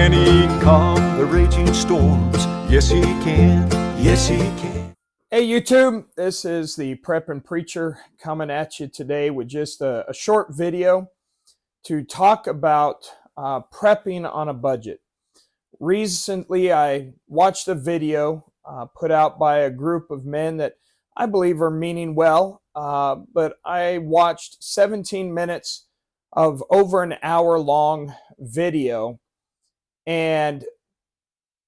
Can he calm the raging storms? Yes, he can. Yes, he can. Hey YouTube, this is the Preppin' Preacher coming at you today with just a short video to talk about prepping on a budget. Recently, I watched a video put out by a group of men that I believe are meaning well, but I watched 17 minutes of over an hour long video, and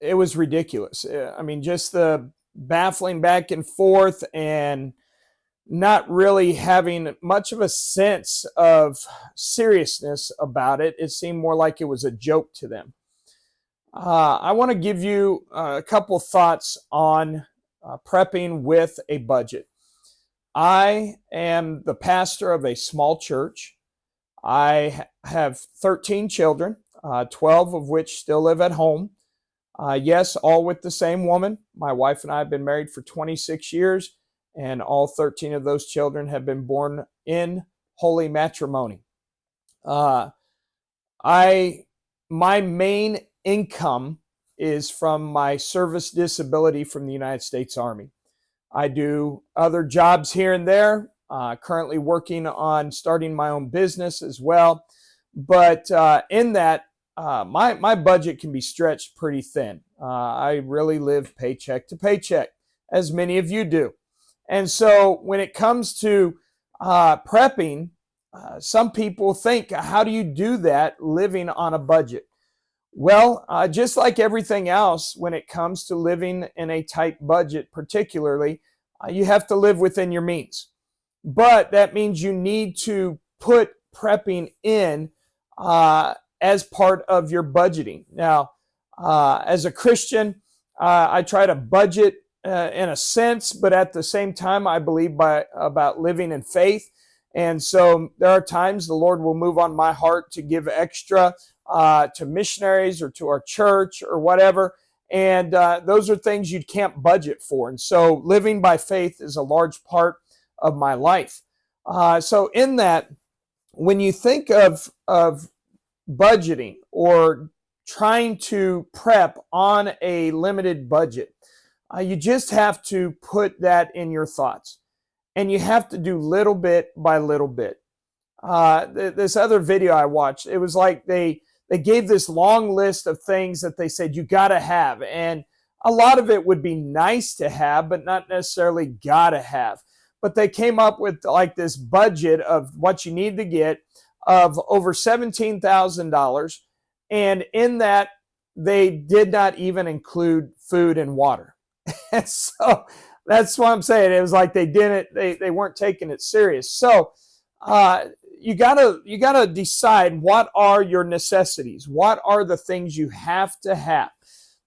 it was ridiculous. I mean, just the baffling back and forth and not really having much of a sense of seriousness about it. It seemed more like it was a joke to them. I want to give you a couple thoughts on prepping with a budget. I am the pastor of a small church. I have 13 children, 12 of which still live at home. Yes, all with the same woman. My wife and I have been married for 26 years, and all 13 of those children have been born in holy matrimony. My main income is from my service disability from the United States Army. I do other jobs here and there, currently working on starting my own business as well. But in that, my budget can be stretched pretty thin. I really live paycheck to paycheck, as many of you do. And so when it comes to prepping, some people think, how do you do that living on a budget? Well, just like everything else, when it comes to living in a tight budget particularly, you have to live within your means. But that means you need to put prepping in as part of your budgeting. Now, as a Christian, I try to budget in a sense, but at the same time, I believe about living in faith. And so there are times the Lord will move on my heart to give extra to missionaries or to our church or whatever. And those are things you can't budget for. And so living by faith is a large part of my life. So in that, when you think of budgeting or trying to prep on a limited budget, you just have to put that in your thoughts. And you have to do little bit by little bit. This other video I watched, it was like they gave this long list of things that they said you got to have. And a lot of it would be nice to have, but not necessarily got to have. But they came up with like this budget of what you need to get of over $17,000. And in that, they did not even include food and water. And so that's what I'm saying. It was like they weren't taking it serious. So you gotta decide, what are your necessities? What are the things you have to have?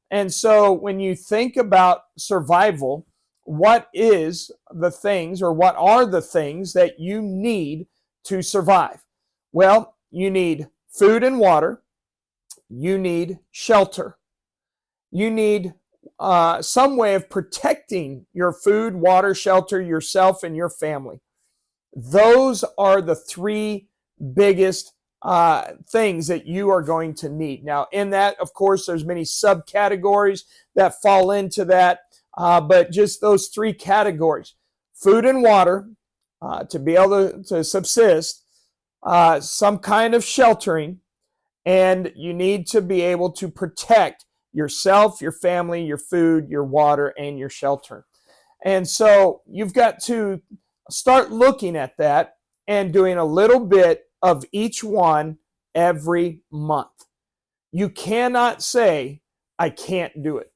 And so when you think about survival, what is the things, or what are the things that you need to survive? Well, you need food and water. You need shelter. You need some way of protecting your food, water, shelter, yourself, and your family. Those are the three biggest things that you are going to need. Now, in that, of course, there's many subcategories that fall into that, but just those three categories: food and water, to be able to subsist, some kind of sheltering, and you need to be able to protect yourself, your family, your food, your water, and your shelter. And so you've got to start looking at that and doing a little bit of each one every month. You cannot say, I can't do it.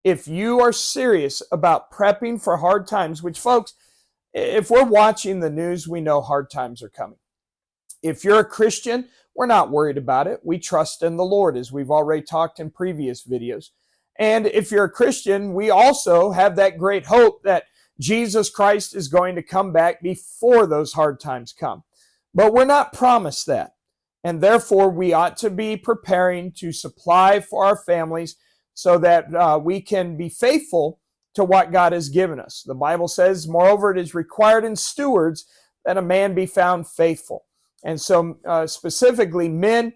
If you are serious about prepping for hard times, which, folks, if we're watching the news, we know hard times are coming. If you're a Christian, we're not worried about it. We trust in the Lord, as we've already talked in previous videos. And if you're a Christian, we also have that great hope that Jesus Christ is going to come back before those hard times come. But we're not promised that. And therefore, we ought to be preparing to supply for our families so that we can be faithful to what God has given us. The Bible says, moreover, it is required in stewards that a man be found faithful. And so specifically men,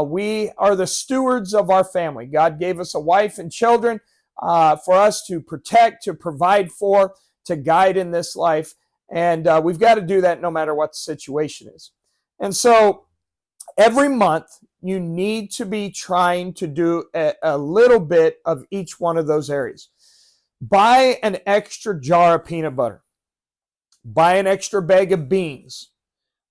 we are the stewards of our family. God gave us a wife and children for us to protect, to provide for, to guide in this life. And we've got to do that no matter what the situation is. And so every month, you need to be trying to do a little bit of each one of those areas. Buy an extra jar of peanut butter. Buy an extra bag of beans.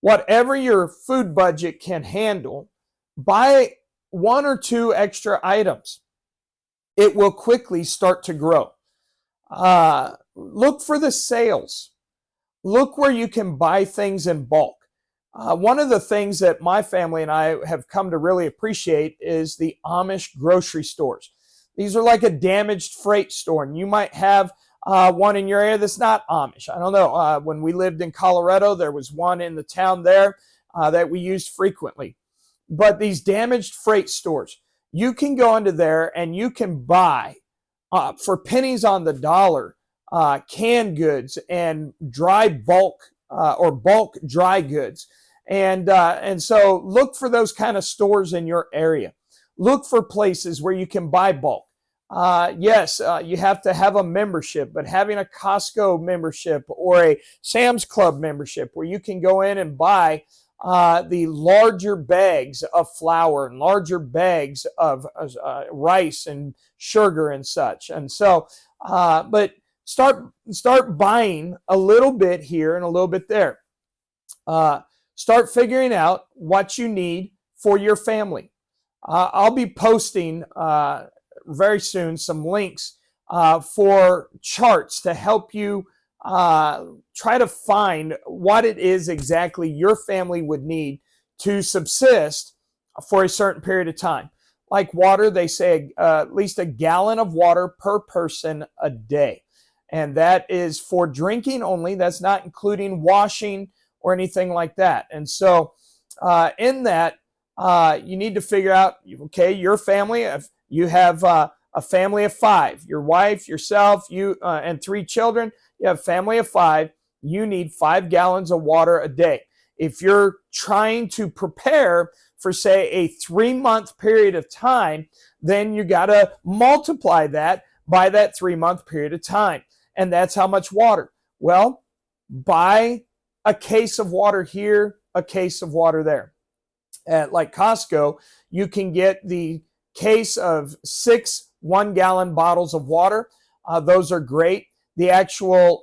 Whatever your food budget can handle, buy 1 or 2 extra items. It will quickly start to grow. Look for the sales. Look where you can buy things in bulk. One of the things that my family and I have come to really appreciate is the Amish grocery stores. These are like a damaged freight store, and you might have one in your area that's not Amish. I don't know. When we lived in Colorado, there was one in the town there that we used frequently. But these damaged freight stores, you can go into there and you can buy for pennies on the dollar canned goods and dry bulk or bulk dry goods. And so look for those kind of stores in your area. Look for places where you can buy bulk. Yes, you have to have a membership, but having a Costco membership or a Sam's Club membership where you can go in and buy the larger bags of flour and larger bags of rice and sugar and such. And so, but start buying a little bit here and a little bit there. Start figuring out what you need for your family. I'll be posting very soon some links for charts to help you try to find what it is exactly your family would need to subsist for a certain period of time. Like water, they say at least a gallon of water per person a day. And that is for drinking only. That's not including washing or anything like that. And so in that, you need to figure out, okay, your family, if you have a family of 5, your wife, yourself, you and 3 children, you have a family of 5, you need 5 gallons of water a day. If you're trying to prepare for, say, a 3-month period of time, then you got to multiply that by that 3-month period of time. And that's how much water. Well, buy a case of water here, a case of water there. At like Costco, you can get the case of 6 1-gallon bottles of water. Those are great. The actual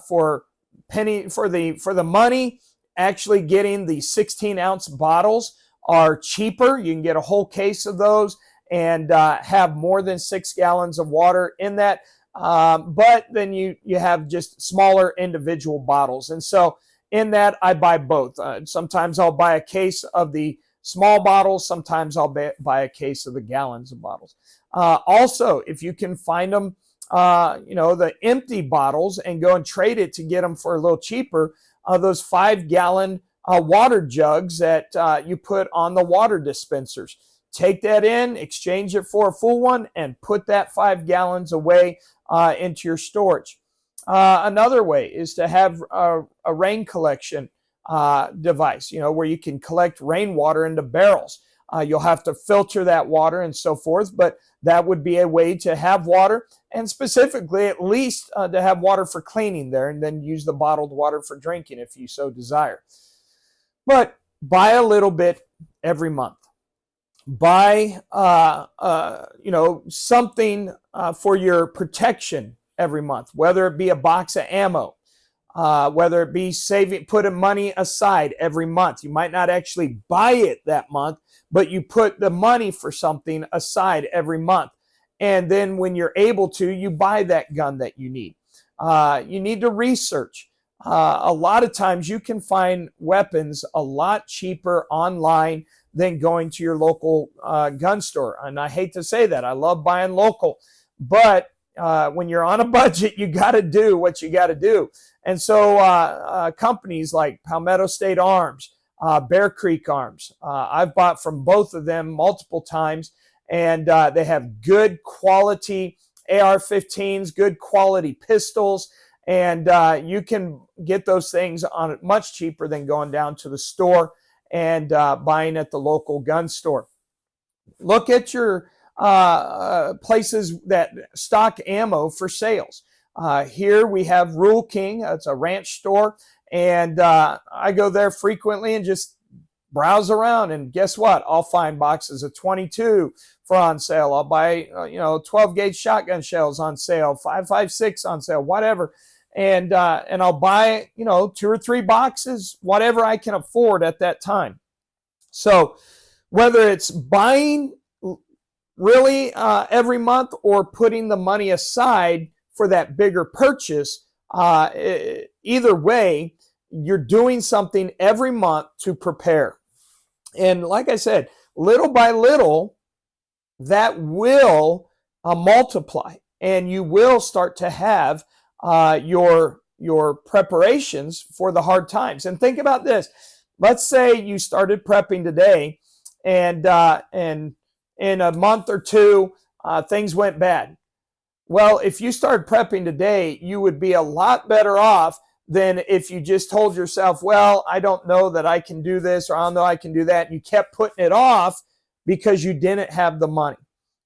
for the money, actually getting the 16-ounce bottles are cheaper. You can get a whole case of those and have more than 6 gallons of water in that. But then you have just smaller individual bottles. And so in that, I buy both. Sometimes I'll buy a case of the small bottles. Sometimes I'll buy a case of the gallons of bottles. Also, if you can find them, the empty bottles and go and trade it to get them for a little cheaper, those 5-gallon water jugs that you put on the water dispensers. Take that in, exchange it for a full one, and put that 5 gallons away into your storage. Another way is to have a rain collection device, where you can collect rainwater into barrels. You'll have to filter that water and so forth, but that would be a way to have water, and specifically at least to have water for cleaning there, and then use the bottled water for drinking if you so desire. But buy a little bit every month. Buy something for your protection every month, whether it be a box of ammo, whether it be putting money aside every month. You might not actually buy it that month, but you put the money for something aside every month. And then when you're able to, you buy that gun that you need. You need to research. A lot of times you can find weapons a lot cheaper online than going to your local gun store. And I hate to say that. I love buying local. But when you're on a budget, you got to do what you got to do. And so companies like Palmetto State Arms, Bear Creek Arms, I've bought from both of them multiple times, and they have good quality AR-15s, good quality pistols, and you can get those things on much cheaper than going down to the store and buying at the local gun store. Look at your places that stock ammo for sales. Here we have Rural King. It's a ranch store, and I go there frequently and just browse around, and guess what? I'll find boxes of 22 for on sale. I'll buy 12 gauge shotgun shells on sale, 5.56 on sale, whatever, and I'll buy 2 or 3 boxes, whatever I can afford at that time. So whether it's buying really every month or putting the money aside for that bigger purchase, either way, you're doing something every month to prepare. And like I said, little by little, that will multiply, and you will start to have your preparations for the hard times. And think about this. Let's say you started prepping today, and in a month or two, things went bad. Well, if you started prepping today, you would be a lot better off than if you just told yourself, well, I don't know that I can do this, or I don't know I can do that. And you kept putting it off because you didn't have the money.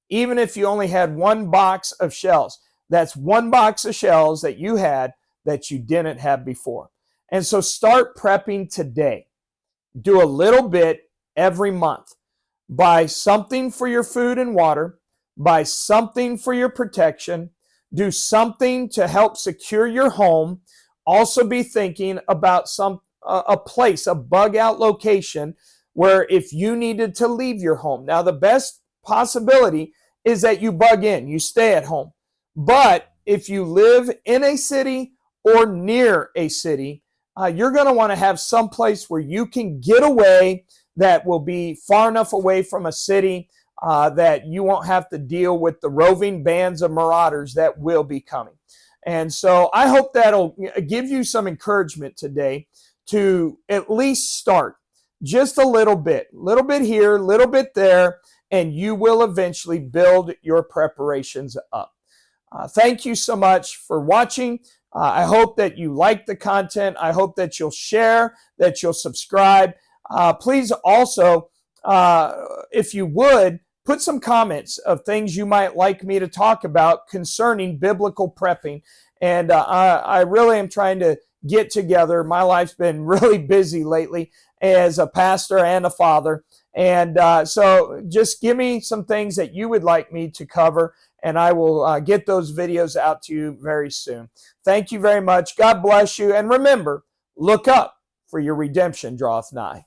Even if you only had 1 box of shells, that's 1 box of shells that you had that you didn't have before. And so start prepping today. Do a little bit every month. Buy something for your food and water. Buy something for your protection. Do something to help secure your home. Also be thinking about a place, a bug out location where if you needed to leave your home. Now, the best possibility is that you bug in, you stay at home. But if you live in a city or near a city, you're going to want to have some place where you can get away that will be far enough away from a city that you won't have to deal with the roving bands of marauders that will be coming. And so I hope that'll give you some encouragement today to at least start just a little bit here, a little bit there, and you will eventually build your preparations up. Thank you so much for watching. I hope that you like the content. I hope that you'll share, that you'll subscribe. Please also, if you would, put some comments of things you might like me to talk about concerning biblical prepping. And I really am trying to get together. My life's been really busy lately as a pastor and a father. And so just give me some things that you would like me to cover, and I will get those videos out to you very soon. Thank you very much. God bless you. And remember, look up, for your redemption draweth nigh.